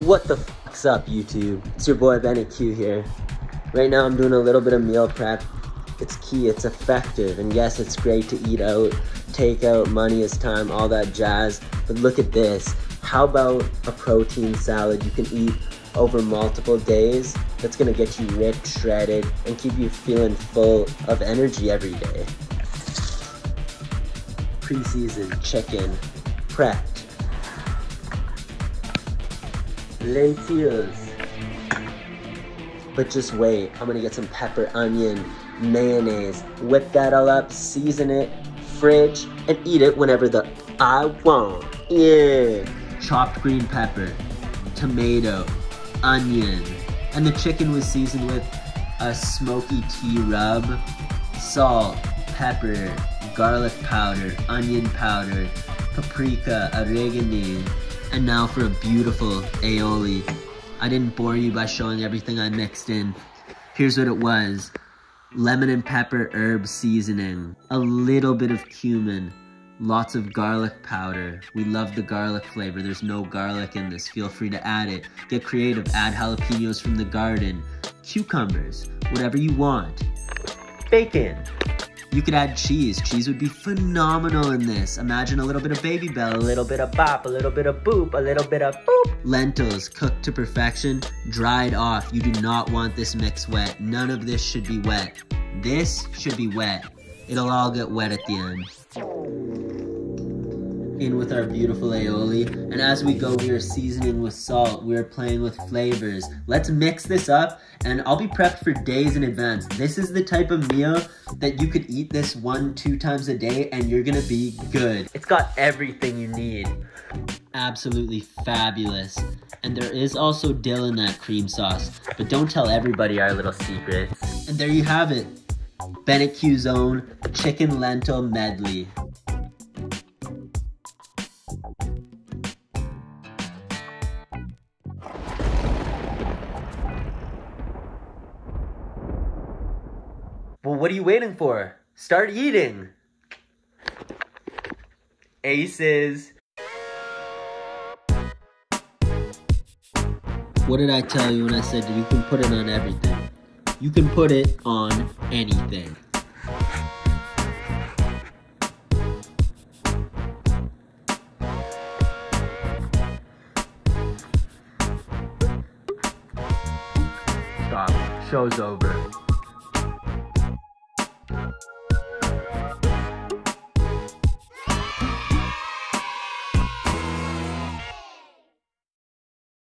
What the fuck's up, YouTube? It's your boy Bennett Q here. Right now I'm doing a little bit of meal prep. It's key, it's effective, and yes, it's great to eat out, take out, money is time, all that jazz. But look at this. How about a protein salad you can eat over multiple days that's gonna get you ripped, shredded, and keep you feeling full of energy every day. Pre-seasoned chicken, prepped. Lentils. But just wait, I'm gonna get some pepper, onion, mayonnaise, whip that all up, season it, fridge, and eat it whenever I want. Yeah. Chopped green pepper, tomato, onion, and the chicken was seasoned with a smoky tea rub, salt, pepper, garlic powder, onion powder, paprika, oregano, and now for a beautiful aioli. I didn't bore you by showing everything I mixed in. Here's what it was. Lemon and pepper herb seasoning, a little bit of cumin, lots of garlic powder. We love the garlic flavor. There's no garlic in this. Feel free to add it. Get creative. Add jalapenos from the garden, cucumbers, whatever you want. Bacon. You could add cheese. Cheese would be phenomenal in this. Imagine a little bit of Baby Bell, a little bit of bop, a little bit of boop, a little bit of boop. Lentils, cooked to perfection, dried off. You do not want this mix wet. None of this should be wet. This should be wet. It'll all get wet at the end. In with our beautiful aioli, and as we go, we are seasoning with salt, we are playing with flavors. Let's mix this up, and I'll be prepped for days in advance. This is the type of meal that you could eat this 1-2 times a day, and you're gonna be good. It's got everything you need. Absolutely fabulous. And there is also dill in that cream sauce, but don't tell everybody our little secrets. And there you have it, Bennett Q's own chicken lentil medley. Well, what are you waiting for? Start eating! Aces! What did I tell you when I said you can put it on everything? You can put it on anything. Stop. Show's over.